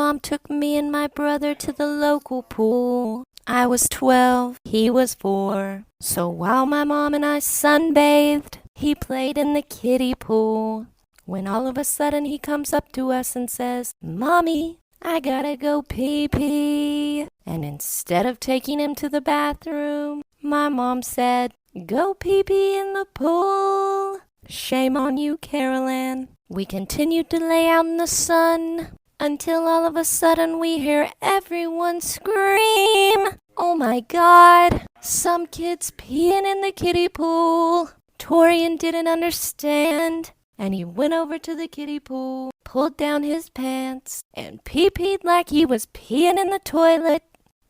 mom took me and my brother to the local pool. I was 12, he was 4. So while my mom and I sunbathed, he played in the kiddie pool. When all of a sudden he comes up to us and says, "Mommy, I gotta go pee-pee." And instead of taking him to the bathroom, my mom said, "Go pee-pee in the pool." Shame on you, Carolyn. We continued to lay out in the sun until all of a sudden we hear everyone scream. Oh my God, some kids peeing in the kiddie pool. Torian didn't understand, and he went over to the kiddie pool, pulled down his pants, and pee-peed like he was peeing in the toilet.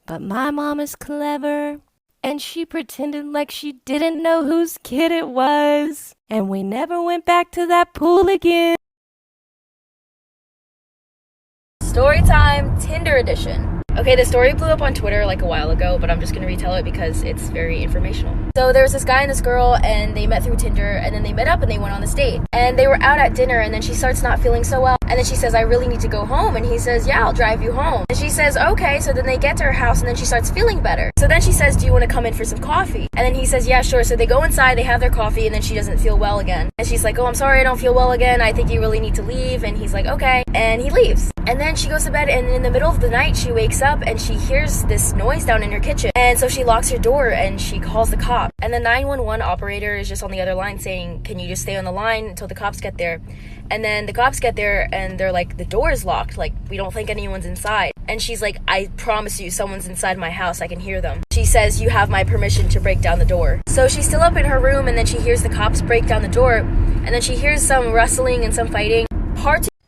But my mom is clever, and she pretended like she didn't know whose kid it was. And we never went back to that pool again. Storytime Tinder edition. Okay, the story blew up on Twitter like a while ago, but I'm just going to retell it because it's very informational. So there was this guy and this girl, and they met through Tinder, and then they met up and they went on this date. And they were out at dinner, and then she starts not feeling so well. And then she says, "I really need to go home." And he says, "Yeah, I'll drive you home." And she says, "Okay." So then they get to her house, and then she starts feeling better. So then she says, "Do you want to come in for some coffee?" And then he says, "Yeah, sure." So they go inside, they have their coffee, and then she doesn't feel well again. And she's like, "Oh, I'm sorry, I don't feel well again. I think you really need to leave." And he's like, "Okay." And he leaves. And then she goes to bed, and in the middle of the night, she wakes up, and she hears this noise down in her kitchen. And so she locks her door, and she calls the cop. And the 911 operator is just on the other line saying, "Can you just stay on the line until the cops get there?" And then the cops get there, and they're like, "The door is locked. Like, we don't think anyone's inside." And she's like, "I promise you, someone's inside my house. I can hear them." She says, "You have my permission to break down the door." So she's still up in her room, and then she hears the cops break down the door, and then she hears some wrestling and some fighting.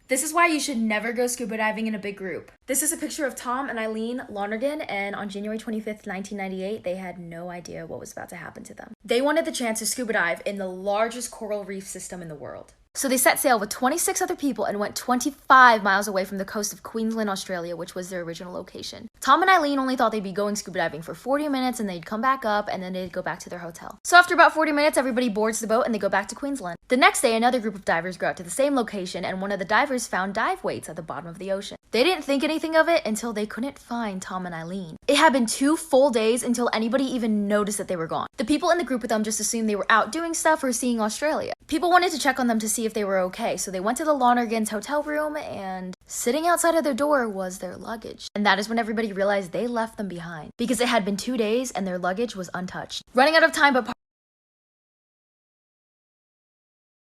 This is why you should never go scuba diving in a big group. This is a picture of Tom and Eileen Lonergan, and on January 25th, 1998, they had no idea what was about to happen to them. They wanted the chance to scuba dive in the largest coral reef system in the world. So they set sail with 26 other people and went 25 miles away from the coast of Queensland, Australia, which was their original location. Tom and Eileen only thought they'd be going scuba diving for 40 minutes, and they'd come back up, and then they'd go back to their hotel. So after about 40 minutes, everybody boards the boat and they go back to Queensland. The next day, another group of divers go out to the same location, and one of the divers found dive weights at the bottom of the ocean. They didn't think anything of it until they couldn't find Tom and Eileen. It had been 2 full days until anybody even noticed that they were gone. The people in the group with them just assumed they were out doing stuff or seeing Australia. People wanted to check on them to see if they were okay, so they went to the Lonergans' hotel room, and sitting outside of their door was their luggage. And that is when everybody realized they left them behind, because it had been 2 days and their luggage was untouched. Running out of time, but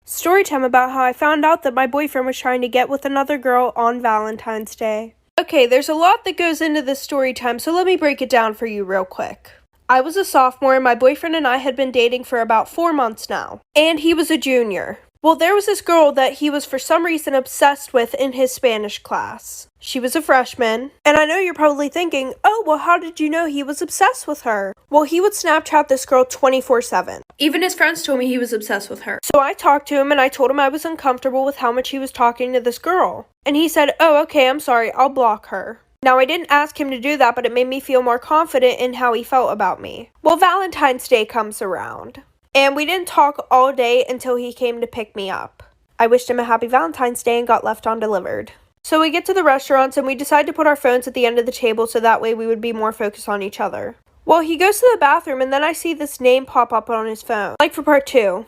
Storytime about how I found out that my boyfriend was trying to get with another girl on Valentine's Day. Okay, there's a lot that goes into this story time, so let me break it down for you real quick. I was a sophomore, and my boyfriend and I had been dating for about 4 months now, and he was a junior. Well, there was this girl that he was for some reason obsessed with in his Spanish class. She was a freshman, and I know you're probably thinking, "Oh, well, how did you know he was obsessed with her?" Well, he would Snapchat this girl 24/7. Even his friends told me he was obsessed with her. So I talked to him, and I told him I was uncomfortable with how much he was talking to this girl. And he said, "Oh, okay, I'm sorry, I'll block her." Now, I didn't ask him to do that, but it made me feel more confident in how he felt about me. Well, Valentine's Day comes around, and we didn't talk all day until he came to pick me up. I wished him a happy Valentine's Day and got left undelivered. So we get to the restaurants, and we decide to put our phones at the end of the table so that way we would be more focused on each other. Well, he goes to the bathroom, and then I see this name pop up on his phone. Like for part 2.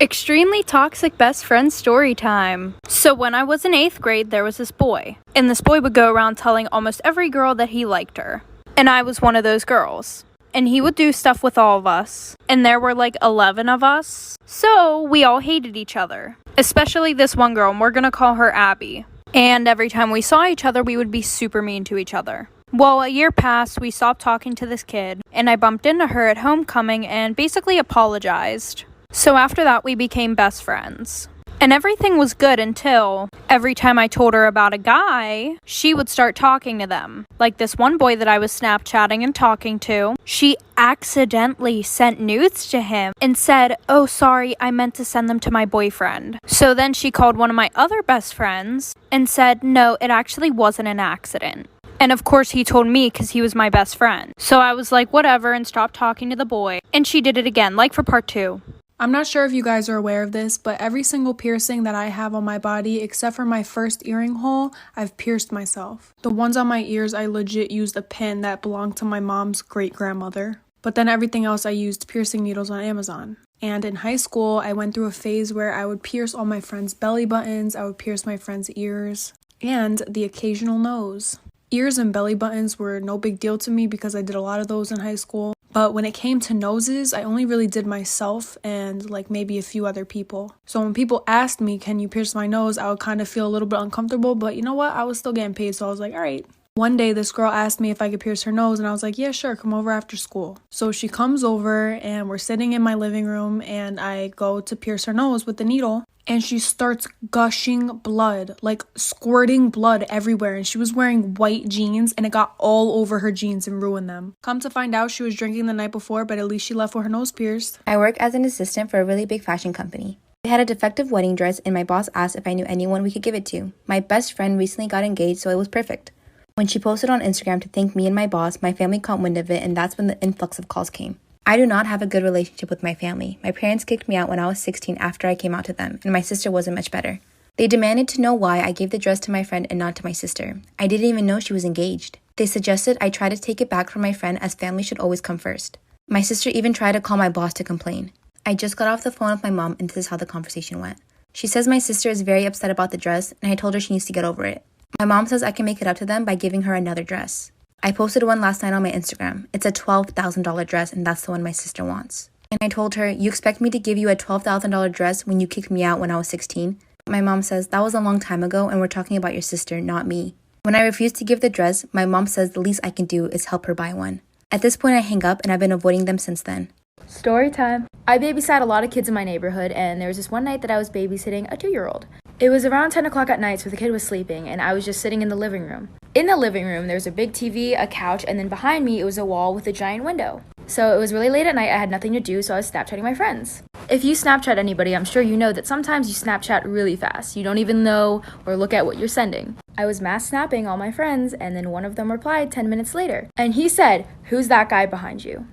Extremely toxic best friend story time. So when I was in 8th grade, there was this boy. And this boy would go around telling almost every girl that he liked her. And I was one of those girls. And he would do stuff with all of us. And there were like 11 of us. So we all hated each other. Especially this one girl, and we're gonna call her Abby. And every time we saw each other, we would be super mean to each other. Well, a year passed, we stopped talking to this kid. And I bumped into her at homecoming and basically apologized. So after that, we became best friends. And everything was good until every time I told her about a guy, she would start talking to them. Like this one boy that I was Snapchatting and talking to, she accidentally sent nudes to him and said, "Oh, sorry, I meant to send them to my boyfriend." So then she called one of my other best friends and said, "No, it actually wasn't an accident." And of course he told me because he was my best friend. So I was like, whatever, and stopped talking to the boy. And she did it again, like for part 2. I'm not sure if you guys are aware of this, but every single piercing that I have on my body, except for my first earring hole, I've pierced myself. The ones on my ears, I legit used a pin that belonged to my mom's great-grandmother. But then everything else I used piercing needles on Amazon. And in high school, I went through a phase where I would pierce all my friends' belly buttons, I would pierce my friends' ears, and the occasional nose. Ears and belly buttons were no big deal to me because I did a lot of those in high school. But when it came to noses, I only really did myself and like maybe a few other people. So when people asked me, can you pierce my nose, I would kind of feel a little bit uncomfortable, but you know what? I was still getting paid, so I was like, all right. One day, this girl asked me if I could pierce her nose, and I was like, yeah, sure, come over after school. So she comes over, and we're sitting in my living room, and I go to pierce her nose with the needle, and she starts gushing blood, like squirting blood everywhere, and she was wearing white jeans, and it got all over her jeans and ruined them. Come to find out, she was drinking the night before, but at least she left with her nose pierced. I work as an assistant for a really big fashion company. We had a defective wedding dress, and my boss asked if I knew anyone we could give it to. My best friend recently got engaged, so it was perfect. When she posted on Instagram to thank me and my boss, my family caught wind of it, and that's when the influx of calls came. I do not have a good relationship with my family. My parents kicked me out when I was 16 after I came out to them, and my sister wasn't much better. They demanded to know why I gave the dress to my friend and not to my sister. I didn't even know she was engaged. They suggested I try to take it back from my friend as family should always come first. My sister even tried to call my boss to complain. I just got off the phone with my mom, and this is how the conversation went. She says my sister is very upset about the dress, and I told her she needs to get over it. My mom says I can make it up to them by giving her another dress. I posted one last night on my Instagram. It's a $12,000 dress, and that's the one my sister wants. And I told her, you expect me to give you a $12,000 dress when you kicked me out when I was 16? My mom says, that was a long time ago, and we're talking about your sister, not me. When I refused to give the dress, my mom says the least I can do is help her buy one. At this point, I hang up, and I've been avoiding them since then. Story time. I babysat a lot of kids in my neighborhood, and there was this one night that I was babysitting a 2-year-old. It was around 10 o'clock at night, so the kid was sleeping, and I was just sitting in the living room. In the living room, there was a big TV, a couch, and then behind me, it was a wall with a giant window. So it was really late at night, I had nothing to do, so I was Snapchatting my friends. If you Snapchat anybody, I'm sure you know that sometimes you Snapchat really fast. You don't even know or look at what you're sending. I was mass snapping all my friends, and then one of them replied 10 minutes later. And he said, "Who's that guy behind you?"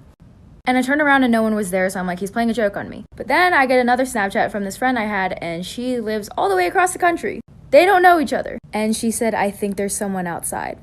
And I turned around and no one was there, so I'm like, he's playing a joke on me. But then I get another Snapchat from this friend I had, and she lives all the way across the country. They don't know each other. And she said, "I think there's someone outside."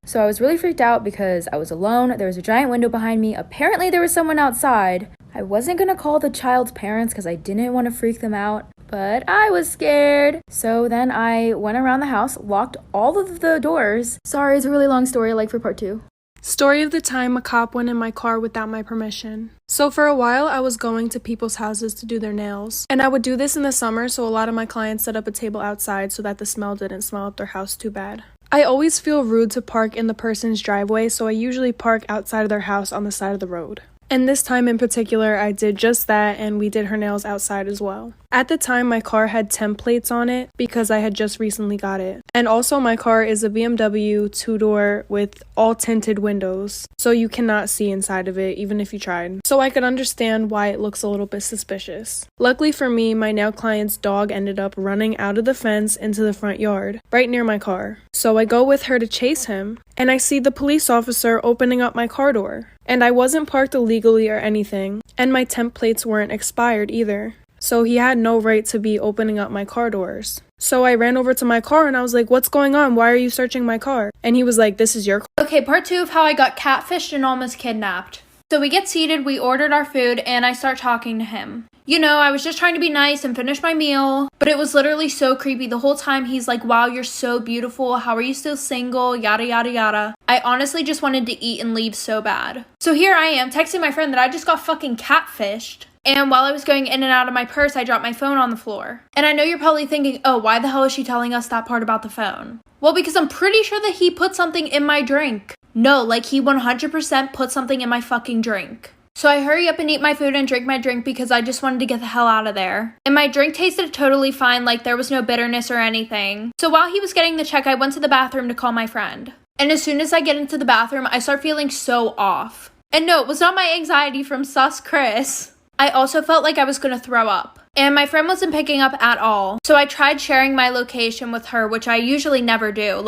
So I was really freaked out because I was alone. There was a giant window behind me. Apparently there was someone outside. I wasn't gonna call the child's parents because I didn't want to freak them out, but I was scared. So then I went around the house, locked all of the doors. Sorry, it's a really long story, like for part 2. Story of the time a cop went in my car without my permission. So for a while, I was going to people's houses to do their nails. And I would do this in the summer, so a lot of my clients set up a table outside so that the smell didn't smell up their house too bad. I always feel rude to park in the person's driveway, so I usually park outside of their house on the side of the road. And this time in particular, I did just that, and we did her nails outside as well. At the time, my car had temp plates on it because I had just recently got it. And also, my car is a BMW 2-door with all tinted windows, so you cannot see inside of it, even if you tried. So I could understand why it looks a little bit suspicious. Luckily for me, my nail client's dog ended up running out of the fence into the front yard, right near my car. So I go with her to chase him, and I see the police officer opening up my car door. And I wasn't parked illegally or anything, and my temp plates weren't expired either. So he had no right to be opening up my car doors. So I ran over to my car and I was like, "What's going on? Why are you searching my car?" And he was like, "This is your car." Okay, part 2 of how I got catfished and almost kidnapped. So we get seated, we ordered our food, and I start talking to him. You know, I was just trying to be nice and finish my meal, but it was literally so creepy. The whole time he's like, "Wow, you're so beautiful. How are you still single? Yada, yada, yada." I honestly just wanted to eat and leave so bad. So here I am texting my friend that I just got fucking catfished. And while I was going in and out of my purse, I dropped my phone on the floor. And I know you're probably thinking, oh, why the hell is she telling us that part about the phone? Well, because I'm pretty sure that he put something in my drink. No, like he 100% put something in my fucking drink. So I hurry up and eat my food and drink my drink because I just wanted to get the hell out of there. And my drink tasted totally fine, like there was no bitterness or anything. So while he was getting the check, I went to the bathroom to call my friend. And as soon as I get into the bathroom, I start feeling so off. And no, it was not my anxiety from sus Chris. I also felt like I was going to throw up. And my friend wasn't picking up at all. So I tried sharing my location with her, which I usually never do.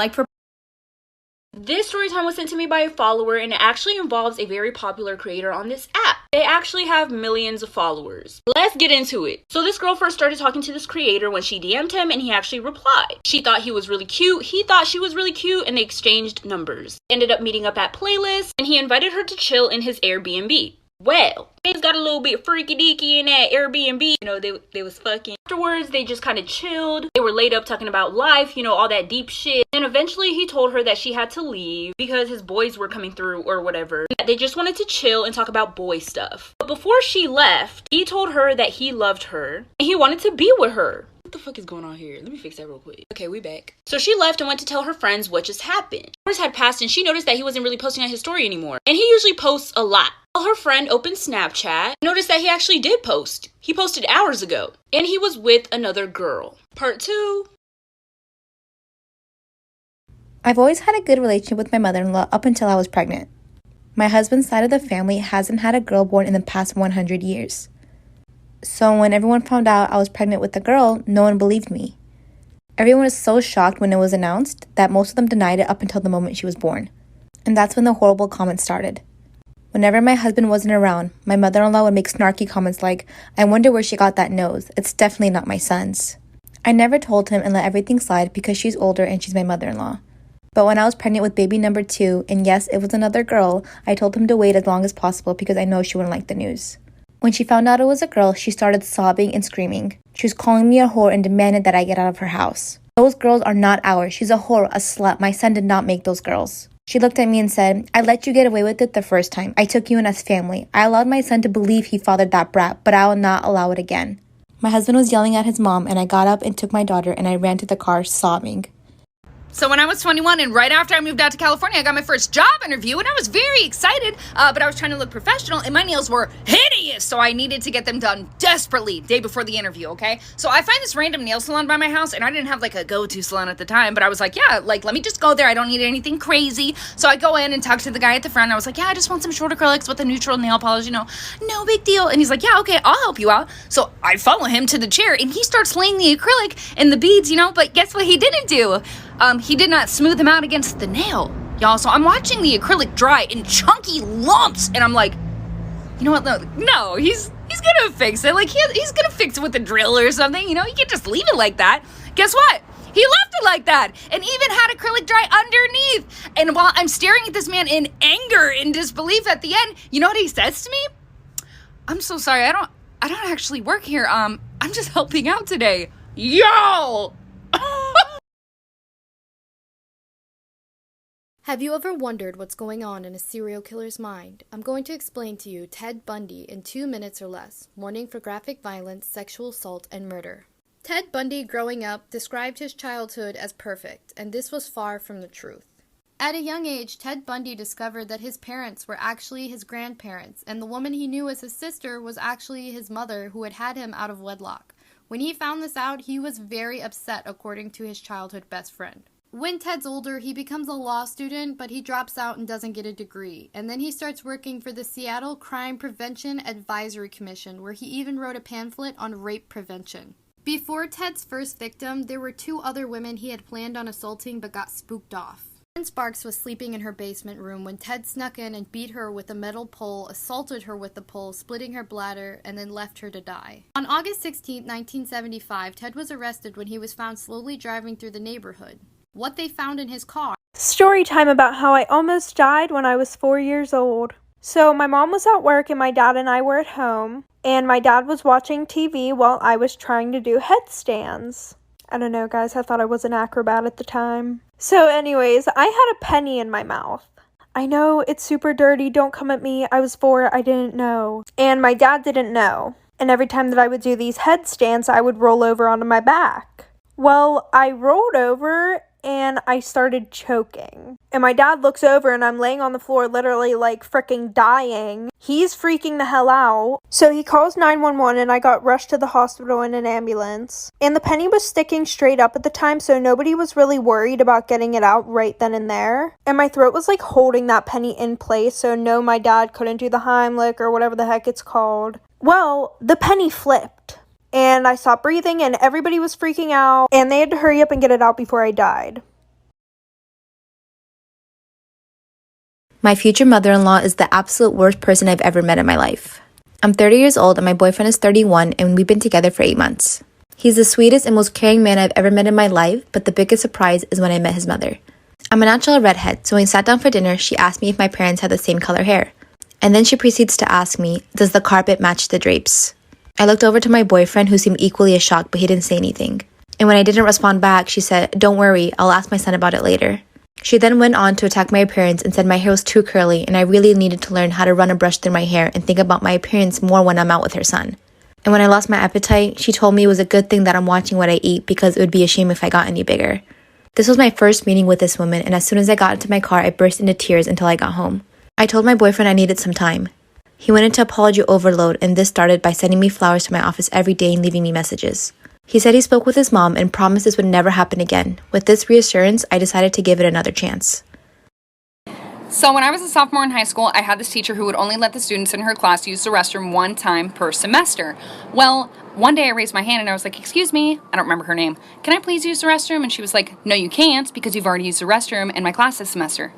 This story time was sent to me by a follower, and it actually involves a very popular creator on this app. They actually have millions of followers. Let's get into it. So this girl first started talking to this creator when she DM'd him, and he actually replied. She thought he was really cute, he thought she was really cute, and they exchanged numbers. Ended up meeting up at Playlist, and he invited her to chill in his Airbnb. Well, things got a little bit freaky deaky in that Airbnb. You know, they was fucking. Afterwards, they just kind of chilled. They were laid up talking about life, you know, all that deep shit. And eventually he told her that she had to leave because his boys were coming through or whatever. They just wanted to chill and talk about boy stuff. But before she left, he told her that he loved her and he wanted to be with her. What the fuck is going on here? Let me fix that real quick. Okay, we back. So she left and went to tell her friends what just happened. Hours had passed and she noticed that he wasn't really posting on his story anymore. And he usually posts a lot. Her friend opened Snapchat, noticed that he actually did post. He posted hours ago, and he was with another girl. Part 2. I've always had a good relationship with my mother-in-law up until I was pregnant. My husband's side of the family hasn't had a girl born in the past 100 years. So when everyone found out I was pregnant with a girl, no one believed me. Everyone was so shocked when it was announced that most of them denied it up until the moment she was born. And that's when the horrible comments started. Whenever my husband wasn't around, my mother-in-law would make snarky comments like, "I wonder where she got that nose. It's definitely not my son's." I never told him and let everything slide because she's older and she's my mother-in-law. But when I was pregnant with baby number 2, and yes, it was another girl, I told him to wait as long as possible because I know she wouldn't like the news. When she found out it was a girl, she started sobbing and screaming. She was calling me a whore and demanded that I get out of her house. "Those girls are not ours. She's a whore, a slut. My son did not make those girls." She looked at me and said, "I let you get away with it the first time. I took you in as family. I allowed my son to believe he fathered that brat, but I will not allow it again." My husband was yelling at his mom, and I got up and took my daughter, and I ran to the car sobbing. So when I was 21 and right after I moved out to California, I got my first job interview and I was very excited, but I was trying to look professional and my nails were hideous, so I needed to get them done desperately day before the interview, okay? So I find this random nail salon by my house and I didn't have like a go-to salon at the time, but I was like, yeah, like let me just go there. I don't need anything crazy. So I go in and talk to the guy at the front and I was like, yeah, I just want some short acrylics with a neutral nail polish, you know, no big deal. And he's like, yeah, okay, I'll help you out. So I follow him to the chair and he starts laying the acrylic and the beads, you know, but guess what he didn't do? He did not smooth them out against the nail, y'all. So I'm watching the acrylic dry in chunky lumps, and I'm like, you know what? No, he's gonna fix it. Like he's gonna fix it with a drill or something. You know, you can't just leave it like that. Guess what? He left it like that, and even had acrylic dry underneath. And while I'm staring at this man in anger and disbelief at the end, you know what he says to me? "I'm so sorry. I don't actually work here. I'm just helping out today." Yo. Have you ever wondered what's going on in a serial killer's mind? I'm going to explain to you Ted Bundy in 2 minutes or less. Warning for graphic violence, sexual assault, and murder. Ted Bundy, growing up, described his childhood as perfect, and this was far from the truth. At a young age, Ted Bundy discovered that his parents were actually his grandparents, and the woman he knew as his sister was actually his mother who had him out of wedlock. When he found this out, he was very upset, according to his childhood best friend. When Ted's older, he becomes a law student, but he drops out and doesn't get a degree. And then he starts working for the Seattle Crime Prevention Advisory Commission, where he even wrote a pamphlet on rape prevention. Before Ted's first victim, there were 2 other women he had planned on assaulting but got spooked off. Sparks was sleeping in her basement room when Ted snuck in and beat her with a metal pole, assaulted her with the pole, splitting her bladder, and then left her to die. On August 16, 1975, Ted was arrested when he was found slowly driving through the neighborhood. What they found in his car. Story time about how I almost died when I was 4 years old. So my mom was at work and my dad and I were at home. And my dad was watching TV while I was trying to do headstands. I don't know, guys. I thought I was an acrobat at the time. So anyways, I had a penny in my mouth. I know, it's super dirty. Don't come at me. I was 4. I didn't know. And my dad didn't know. And every time that I would do these headstands, I would roll over onto my back. Well, I rolled over and I started choking. And my dad looks over and I'm laying on the floor literally like freaking dying. He's freaking the hell out. So he calls 911 and I got rushed to the hospital in an ambulance. And the penny was sticking straight up at the time, so nobody was really worried about getting it out right then and there. And my throat was like holding that penny in place, so no, my dad couldn't do the Heimlich or whatever the heck it's called. Well, the penny flipped. And I stopped breathing and everybody was freaking out and they had to hurry up and get it out before I died. My future mother-in-law is the absolute worst person I've ever met in my life. I'm 30 years old and my boyfriend is 31 and we've been together for 8 months. He's the sweetest and most caring man I've ever met in my life, but the biggest surprise is when I met his mother. I'm a natural redhead, so when we sat down for dinner, she asked me if my parents had the same color hair. And then she proceeds to ask me, does the carpet match the drapes? I looked over to my boyfriend who seemed equally as shocked, but he didn't say anything. And when I didn't respond back, she said, don't worry, I'll ask my son about it later. She then went on to attack my appearance and said my hair was too curly and I really needed to learn how to run a brush through my hair and think about my appearance more when I'm out with her son. And when I lost my appetite, she told me it was a good thing that I'm watching what I eat because it would be a shame if I got any bigger. This was my first meeting with this woman, and as soon as I got into my car, I burst into tears until I got home. I told my boyfriend I needed some time. He went into apology overload, and this started by sending me flowers to my office every day and leaving me messages. He said he spoke with his mom and promised this would never happen again. With this reassurance, I decided to give it another chance. So when I was a sophomore in high school, I had this teacher who would only let the students in her class use the restroom one time per semester. Well, one day I raised my hand and I was like, excuse me, I don't remember her name. Can I please use the restroom? And she was like, no, you can't because you've already used the restroom in my class this semester.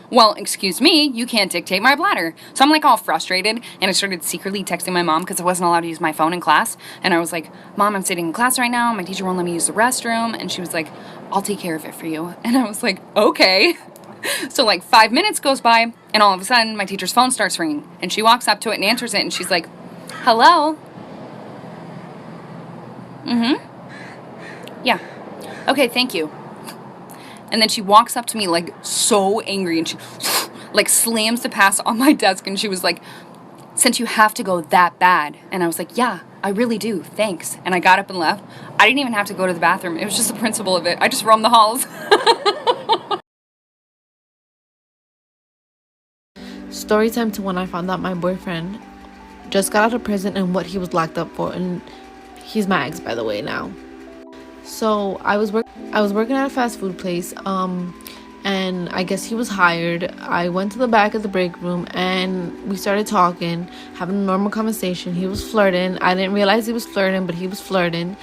Well, excuse me, you can't dictate my bladder. So I'm like all frustrated and I started secretly texting my mom because I wasn't allowed to use my phone in class. And I was like, Mom, I'm sitting in class right now. My teacher won't let me use the restroom. And she was like, I'll take care of it for you. And I was like, okay. So like 5 minutes goes by and all of a sudden my teacher's phone starts ringing and she walks up to it and answers it and she's like, hello? Yeah. Okay, thank you. And then she walks up to me like so angry and she like slams the pass on my desk and she was like, since you have to go that bad. And I was like, yeah, I really do. Thanks. And I got up and left. I didn't even have to go to the bathroom. It was just the principle of it. I just roamed the halls. Story time to when I found out my boyfriend just got out of prison and what he was locked up for, and he's my ex, by the way, now. So I was working at a fast food place, and I guess he was hired. I went to the back of the break room and we started talking, having a normal conversation. He was flirting. I didn't realize he was flirting, but he was flirting.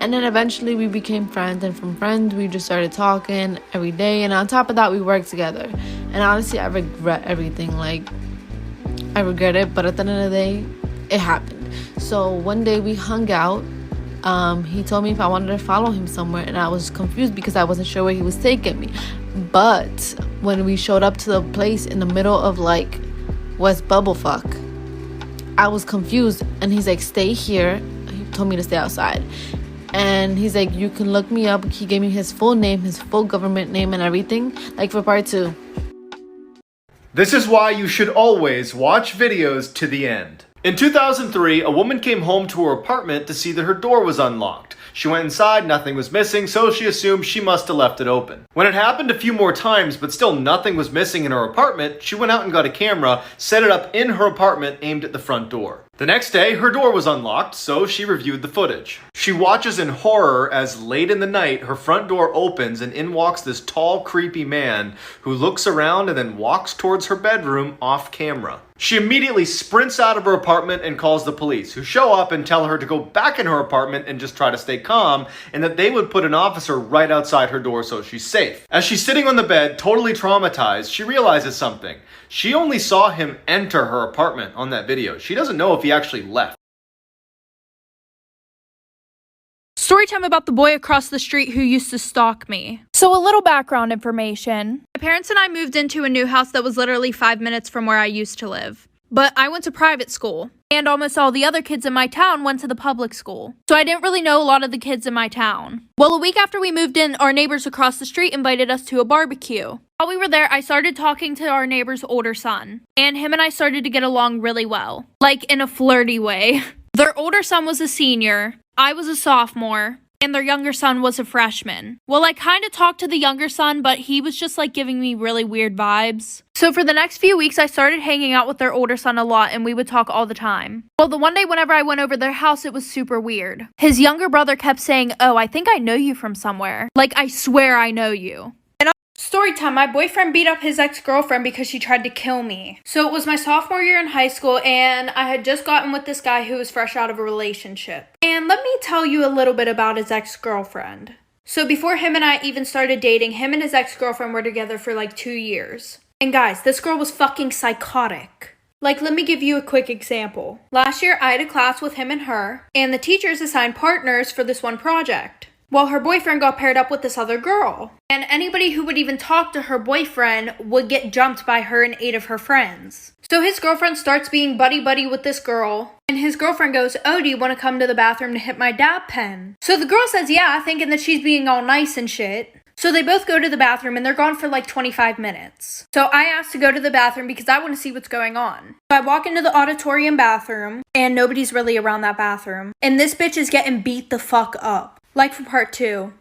And then eventually we became friends, and from friends we just started talking every day, and on top of that we worked together. And honestly, I regret everything. Like, I regret it, but at the end of the day, it happened. So one day we hung out. He told me if I wanted to follow him somewhere, and I was confused because I wasn't sure where he was taking me. But when we showed up to the place in the middle of like West Bubblefuck, I was confused, and he's like, stay here. He told me to stay outside. And he's like, you can look me up. He gave me his full name, his full government name and everything, like for part 2. This is why you should always watch videos to the end. In 2003, a woman came home to her apartment to see that her door was unlocked. She went inside, nothing was missing, so she assumed she must have left it open. When it happened a few more times, but still nothing was missing in her apartment, she went out and got a camera, set it up in her apartment aimed at the front door. The next day, her door was unlocked, so she reviewed the footage. She watches in horror as late in the night, her front door opens and in walks this tall, creepy man who looks around and then walks towards her bedroom off camera. She immediately sprints out of her apartment and calls the police, who show up and tell her to go back in her apartment and just try to stay calm, and that they would put an officer right outside her door so she's safe. As she's sitting on the bed, totally traumatized, she realizes something. She only saw him enter her apartment on that video. She doesn't know if he actually left. Story time about the boy across the street who used to stalk me. So a little background information. My parents and I moved into a new house that was literally 5 minutes from where I used to live. But I went to private school, and almost all the other kids in my town went to the public school. So I didn't really know a lot of the kids in my town. Well, a week after we moved in, our neighbors across the street invited us to a barbecue. While we were there, I started talking to our neighbor's older son, and him and I started to get along really well. Like, in a flirty way. Their older son was a senior, I was a sophomore, and their younger son was a freshman. Well, I kind of talked to the younger son, but he was just like giving me really weird vibes. So for the next few weeks, I started hanging out with their older son a lot, and we would talk all the time. Well, the one day whenever I went over their house, it was super weird. His younger brother kept saying, oh, I think I know you from somewhere. Like, I swear I know you. Story time. My boyfriend beat up his ex-girlfriend because she tried to kill me. So it was my sophomore year in high school, and I had just gotten with this guy who was fresh out of a relationship. And let me tell you a little bit about his ex-girlfriend. So before him and I even started dating, him and his ex-girlfriend were together for like 2 years. And guys, this girl was fucking psychotic. Like, let me give you a quick example. Last year, I had a class with him and her, and the teachers assigned partners for this one project. Well, her boyfriend got paired up with this other girl. And anybody who would even talk to her boyfriend would get jumped by her and 8 of her friends. So his girlfriend starts being buddy-buddy with this girl. And his girlfriend goes, "Oh, do you want to come to the bathroom to hit my dab pen?" So the girl says yeah, thinking that she's being all nice and shit. So they both go to the bathroom and they're gone for like 25 minutes. So I asked to go to the bathroom because I want to see what's going on. So I walk into the auditorium bathroom and nobody's really around that bathroom. And this bitch is getting beat the fuck up. Like for part 2.